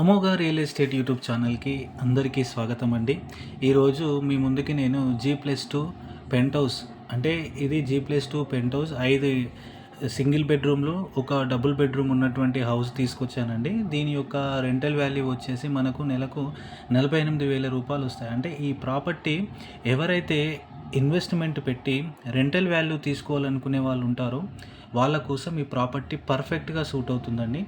Amogha real estate YouTube ఛానల్కి అందరికీ స్వాగతం అండి. ఈరోజు మీ ముందుకి నేను G+2 పెంట్ హౌస్ అంటే ఇది G+2 పెంట్ హౌస్ 5 సింగిల్ బెడ్రూమ్లు ఒక డబుల్ బెడ్రూమ్ ఉన్నటువంటి హౌస్ తీసుకొచ్చానండి. దీని యొక్క రెంటల్ వాల్యూ వచ్చేసి మనకు నెలకు 48,000 రూపాయలు వస్తాయి. అంటే ఈ ప్రాపర్టీ ఎవరైతే ఇన్వెస్ట్మెంట్ పెట్టి రెంటల్ వాల్యూ తీసుకోవాలనుకునే వాళ్ళు ఉంటారో వాళ్ళ కోసం ఈ ప్రాపర్టీ పర్ఫెక్ట్గా సూట్ అవుతుందండి.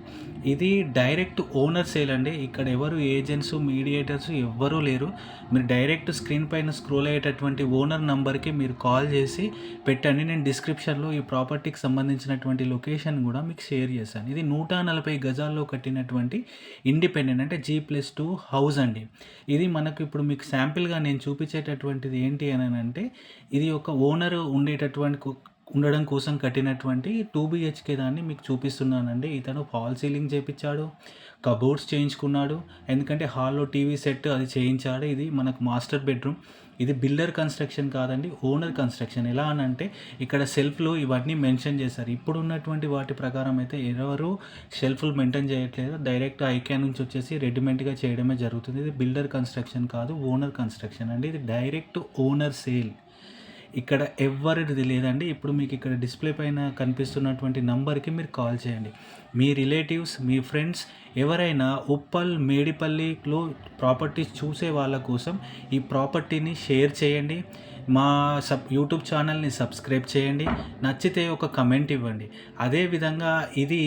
ఇది డైరెక్ట్ ఓనర్ సేల్ అండి. ఇక్కడ ఎవరు ఏజెంట్స్ మీడియేటర్స్ ఎవ్వరూ లేరు. మీరు డైరెక్ట్ స్క్రీన్ పైన స్క్రోల్ అయ్యేటటువంటి ఓనర్ నంబర్కి మీరు కాల్ చేసి పెట్టండి. నేను డిస్క్రిప్షన్లో ఈ ప్రాపర్టీకి సంబంధించినటువంటి లొకేషన్ కూడా మీకు షేర్ చేశాను. ఇది 140 గజాల్లో కట్టినటువంటి ఇండిపెండెంట్ అంటే G+2 హౌస్ అండి. ఇది మనకు ఇప్పుడు మీకు శాంపిల్గా నేను చూపించేటటువంటిది ఏంటి అని అంటే ఇది ఒక ఓనర్ ఉండడం కోసం కట్టినటువంటి 2 BHK దాన్ని మీకు చూపిస్తున్నానండి. ఇతను ఫాల్ సీలింగ్ చేయించాడు, కబోర్డ్స్ చేయించుకున్నాడు, ఎందుకంటే హాల్లో టీవీ సెట్ అది చేయించాడు. ఇది మనకు మాస్టర్ బెడ్రూమ్. ఇది బిల్డర్ కన్స్ట్రక్షన్ కాదండి, ఓనర్ కన్స్ట్రక్షన్. ఎలా అని అంటే ఇక్కడ సెల్ఫ్లు ఇవన్నీ మెన్షన్ చేశారు. ఇప్పుడు ఉన్నటువంటి వాటి ప్రకారం అయితే ఎవరు షెల్ఫ్లు మెయింటైన్ చేయట్లేదు. డైరెక్ట్ ఐక్యా నుంచి వచ్చేసి రెడీమేడ్గా చేయడమే జరుగుతుంది. ఇది బిల్డర్ కన్స్ట్రక్షన్ కాదు, ఓనర్ కన్స్ట్రక్షన్ అండి. ఇది డైరెక్ట్ ఓనర్ సేల్. ఇక్కడ ఎవ్వరిది లేదండి. ఇప్పుడు మీకు ఇక్కడ డిస్ప్లే పైన కనిపిస్తున్నటువంటి నంబర్కి మీరు కాల్ చేయండి. మీ రిలేటివ్స్, మీ ఫ్రెండ్స్ ఎవరైనా ఉప్పల్, మేడిపల్లిలో ప్రాపర్టీస్ చూసే వాళ్ళ కోసం ఈ ప్రాపర్టీని షేర్ చేయండి. మా యూట్యూబ్ ఛానల్ని సబ్స్క్రైబ్ చేయండి. నచ్చితే ఒక కమెంట్ ఇవ్వండి. అదేవిధంగా ఇది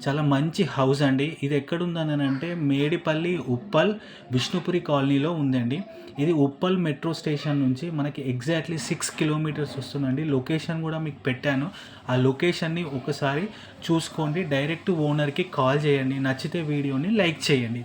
చాలా మంచి హౌస్ అండి. ఇది ఎక్కడుందని అంటే మేడిపల్లి, ఉప్పల్, విష్ణుపురి కాలనీలో ఉందండి. ఇది ఉప్పల్ మెట్రో స్టేషన్ నుంచి మనకి ఎగ్జాక్ట్లీ 6 కిలోమీటర్స్ వస్తుందండి. లొకేషన్ కూడా మీకు పెట్టాను. ఆ లొకేషన్ని ఒకసారి చూసుకోండి. డైరెక్ట్ ఓనర్కి కాల్ చేయండి. నచ్చితే వీడియోని లైక్ చేయండి.